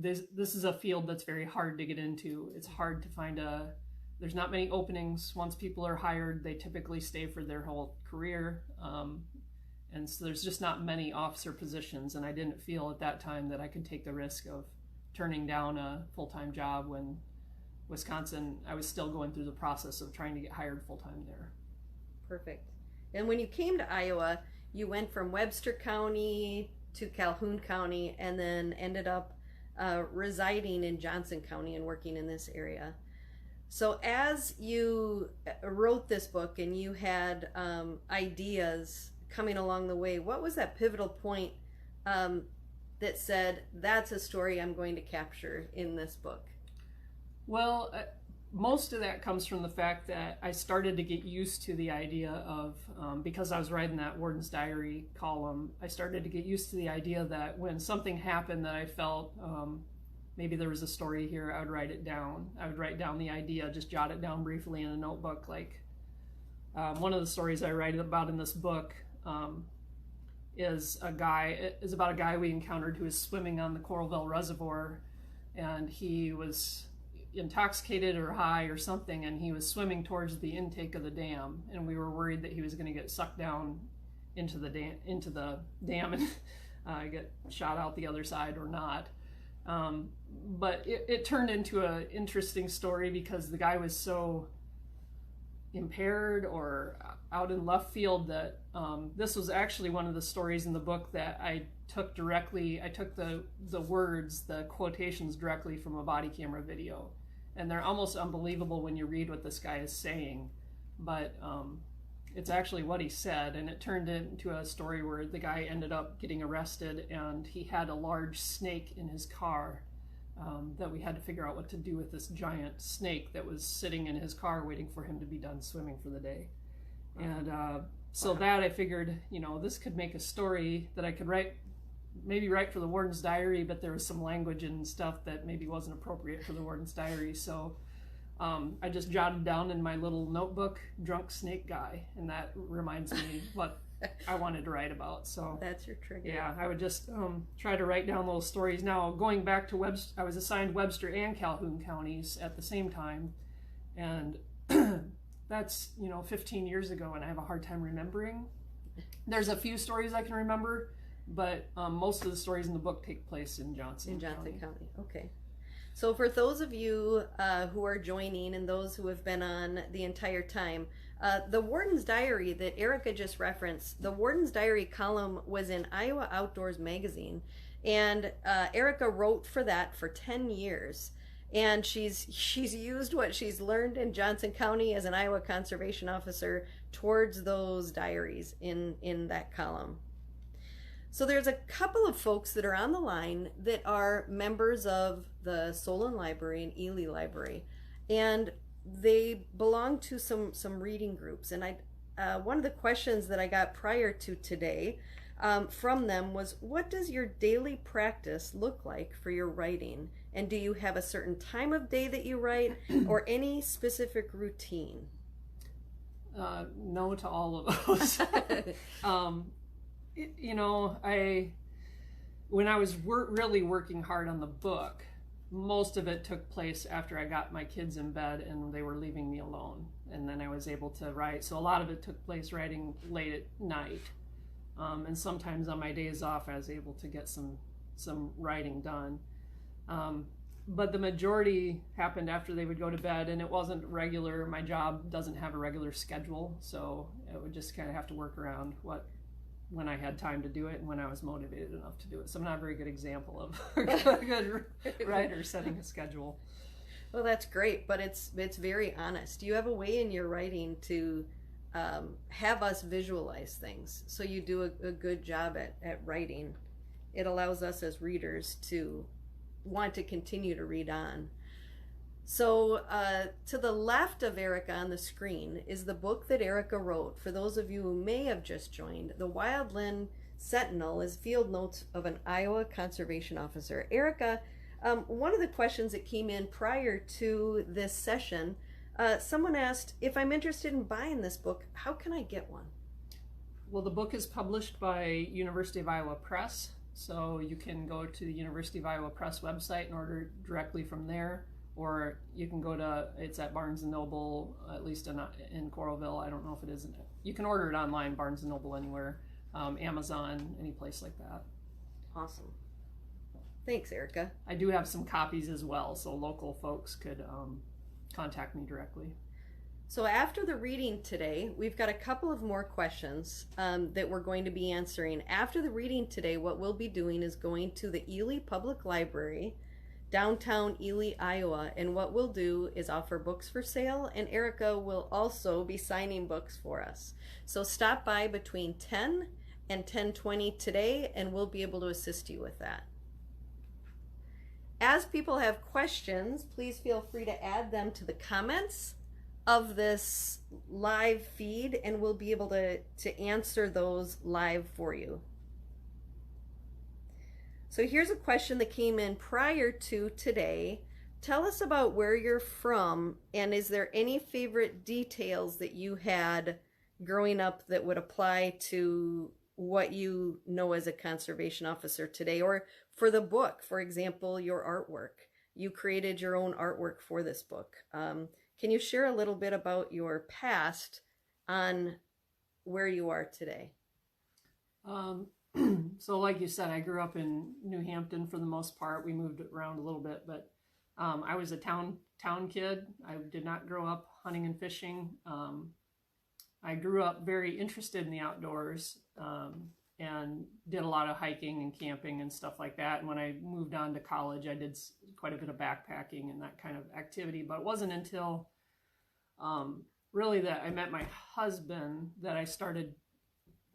This is a field that's very hard to get into. It's hard to find there's not many openings. Once people are hired, they typically stay for their whole career. And so there's just not many officer positions. And I didn't feel at that time that I could take the risk of turning down a full-time job when Wisconsin, I was still going through the process of trying to get hired full-time there. Perfect. And when you came to Iowa, you went from Webster County to Calhoun County and then ended up residing in Johnson County and working in this area. So as you wrote this book and you had ideas coming along the way, what was that pivotal point that said, that's a story I'm going to capture in this book? Well, most of that comes from the fact that I started to get used to the idea of, because I was writing that Warden's Diary column, I started to get used to the idea that when something happened that I felt maybe there was a story here, I would write it down. I would write down the idea, just jot it down briefly in a notebook. Like one of the stories I write about in this book is about a guy we encountered who was swimming on the Coralville Reservoir, and he was intoxicated or high or something, and he was swimming towards the intake of the dam, and we were worried that he was going to get sucked down into the dam and get shot out the other side or not. But it turned into an interesting story because the guy was so impaired or out in left field that this was actually one of the stories in the book that I took the words, the quotations directly from a body camera video. And they're almost unbelievable when you read what this guy is saying, but it's actually what he said, and it turned into a story where the guy ended up getting arrested, and he had a large snake in his car that we had to figure out what to do with this giant snake that was sitting in his car waiting for him to be done swimming for the day. And so that I figured, this could make a story that I could maybe write for the Warden's Diary, but there was some language and stuff that maybe wasn't appropriate for the Warden's Diary. So I just jotted down in my little notebook, drunk snake guy, and that reminds me what I wanted to write about. So that's your trigger. Yeah, I would just try to write down those stories. Now, going back to Webster, I was assigned Webster and Calhoun counties at the same time, and that's 15 years ago, and I have a hard time remembering. There's a few stories I can remember, but most of the stories in the book take place in Johnson County. Okay. So for those of you who are joining and those who have been on the entire time, the Warden's Diary that Erika just referenced, the Warden's Diary column was in Iowa Outdoors magazine, and Erika wrote for that for 10 years. And she's used what she's learned in Johnson County as an Iowa conservation officer towards those diaries in that column. So there's a couple of folks that are on the line that are members of the Solon Library and Ely Library, and they belong to some reading groups. And one of the questions that I got prior to today from them was, what does your daily practice look like for your writing? And do you have a certain time of day that you write or any specific routine? No to all of those. When I was really working hard on the book, most of it took place after I got my kids in bed and they were leaving me alone, and then I was able to write. So a lot of it took place writing late at night, and sometimes on my days off I was able to get some writing done. But the majority happened after they would go to bed, and it wasn't regular. My job doesn't have a regular schedule, so it would just kind of have to work around when I had time to do it and when I was motivated enough to do it. So I'm not a very good example of a good writer setting a schedule. Well, that's great, but it's very honest. You have a way in your writing to have us visualize things. So you do a good job at writing. It allows us as readers to want to continue to read on. So to the left of Erika on the screen is the book that Erika wrote. For those of you who may have just joined, the Wildland Sentinel is Field Notes of an Iowa Conservation Officer. Erika, one of the questions that came in prior to this session, someone asked, if I'm interested in buying this book, how can I get one? Well, the book is published by University of Iowa Press, So you can go to the University of Iowa Press website and order directly from there, or you can go to, it's at Barnes & Noble, at least in Coralville. I don't know if it is. You can order it online, Barnes & Noble anywhere, Amazon, any place like that. Awesome. Thanks, Erika. I do have some copies as well, so local folks could contact me directly. So after the reading today, we've got a couple of more questions that we're going to be answering. After the reading today, what we'll be doing is going to the Ely Public Library, downtown Ely, Iowa, and what we'll do is offer books for sale, and Erika will also be signing books for us. So stop by between 10 and 10:20 today, and we'll be able to assist you with that. As people have questions, please feel free to add them to the comments of this live feed, and we'll be able to answer those live for you. So here's a question that came in prior to today. Tell us about where you're from, and is there any favorite details that you had growing up that would apply to what you know as a conservation officer today, or for the book, for example, your artwork. You created your own artwork for this book. Can you share a little bit about your past on where you are today? So like you said, I grew up in New Hampton for the most part. We moved around a little bit, but I was a town kid. I did not grow up hunting and fishing. I grew up very interested in the outdoors and did a lot of hiking and camping and stuff like that. And when I moved on to college, I did quite a bit of backpacking and that kind of activity. But it wasn't until really that I met my husband that I started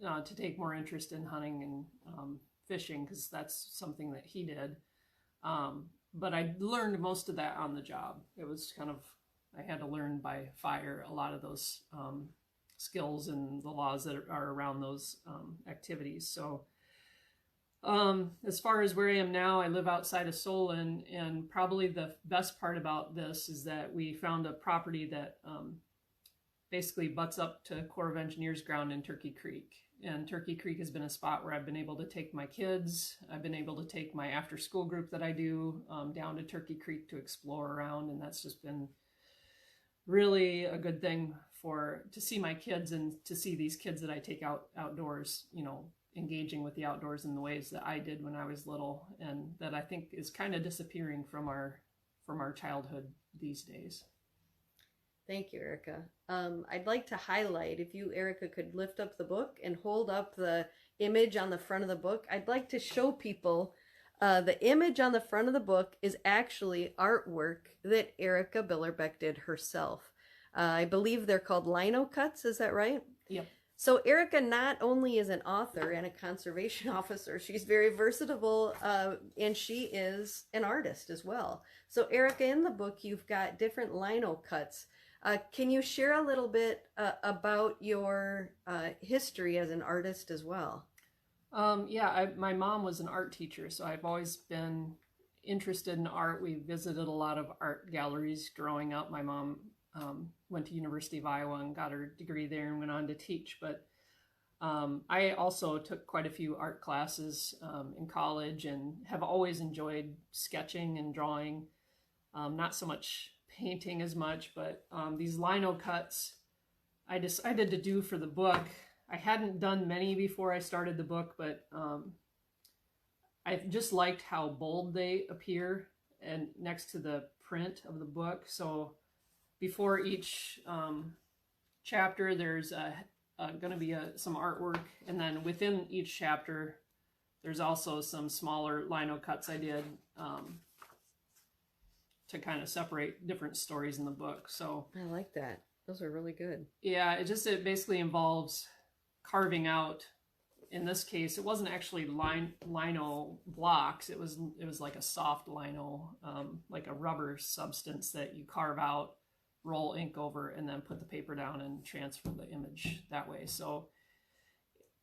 to take more interest in hunting and fishing, because that's something that he did. But I learned most of that on the job. It was kind of, I had to learn by fire a lot of those skills and the laws that are around those activities. So as far as where I am now, I live outside of Solon, and probably the best part about this is that we found a property that basically butts up to Corps of Engineers ground in Turkey Creek. And Turkey Creek has been a spot where I've been able to take my kids. I've been able to take my after school group that I do down to Turkey Creek to explore around, and that's just been really a good thing to see my kids and to see these kids that I take outdoors, you know, engaging with the outdoors in the ways that I did when I was little, and that I think is kind of disappearing from our childhood these days. Thank you, Erika. I'd like to highlight, if you, Erika, could lift up the book and hold up the image on the front of the book. I'd like to show people the image on the front of the book is actually artwork that Erika Billerbeck did herself. I believe they're called lino cuts, is that right? Yep. So Erika not only is an author and a conservation officer, she's very versatile, and she is an artist as well. So Erika, in the book, you've got different lino cuts. Can you share a little bit about your history as an artist as well? Yeah, my mom was an art teacher, so I've always been interested in art. We visited a lot of art galleries growing up. My mom went to University of Iowa and got her degree there and went on to teach. But I also took quite a few art classes in college and have always enjoyed sketching and drawing. Not so much painting as much, but these lino cuts I decided to do for the book. I hadn't done many before I started the book, but I just liked how bold they appear and next to the print of the book. So before each chapter, there's going to be some artwork, and then within each chapter, there's also some smaller lino cuts I did to kind of separate different stories in the book. So I like that. Those are really good. Yeah, it basically involves carving out. In this case, it wasn't actually lino blocks. It was like a soft lino, like a rubber substance that you carve out, roll ink over, and then put the paper down and transfer the image that way. So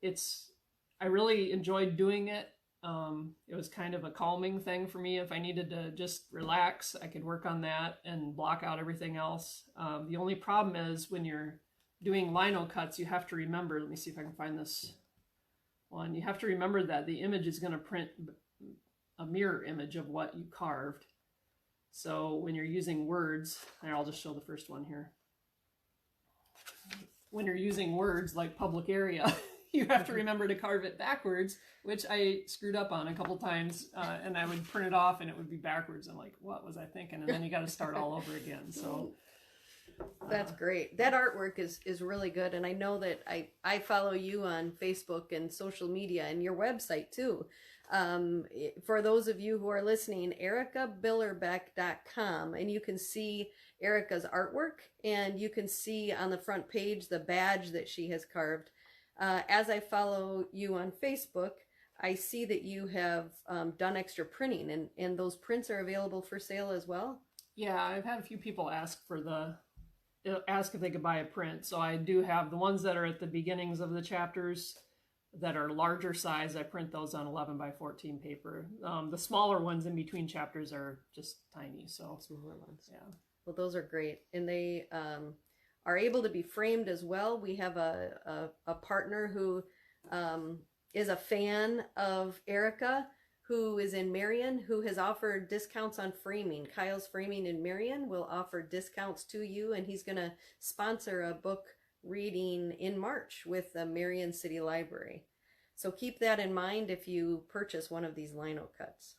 I really enjoyed doing it. It was kind of a calming thing for me. If I needed to just relax, I could work on that and block out everything else. The only problem is when you're doing lino cuts, you have to remember, let me see if I can find this Well, and you have to remember that the image is going to print a mirror image of what you carved. So when you're using words, and I'll just show the first one here. When you're using words like public area, you have to remember to carve it backwards, which I screwed up on a couple times, and I would print it off and it would be backwards. I'm like, what was I thinking? And then you got to start all over again. So that's great. That artwork is really good, and I know that I follow you on Facebook and social media and your website too. For those of you who are listening, erikabillerbeck.com, and you can see Erika's artwork, and you can see on the front page the badge that she has carved. As I follow you on Facebook, I see that you have done extra printing, and those prints are available for sale as well. Yeah, I've had a few people ask if they could buy a print. So I do have the ones that are at the beginnings of the chapters that are larger size. I print those on 11 by 14 paper. The smaller ones in between chapters are just tiny. So smaller ones. Yeah. Well, those are great, and they are able to be framed as well. We have a partner who is a fan of Erika, who is in Marion, who has offered discounts on framing. Kyle's Framing in Marion will offer discounts to you, and he's going to sponsor a book reading in March with the Marion City Library. So keep that in mind if you purchase one of these lino cuts.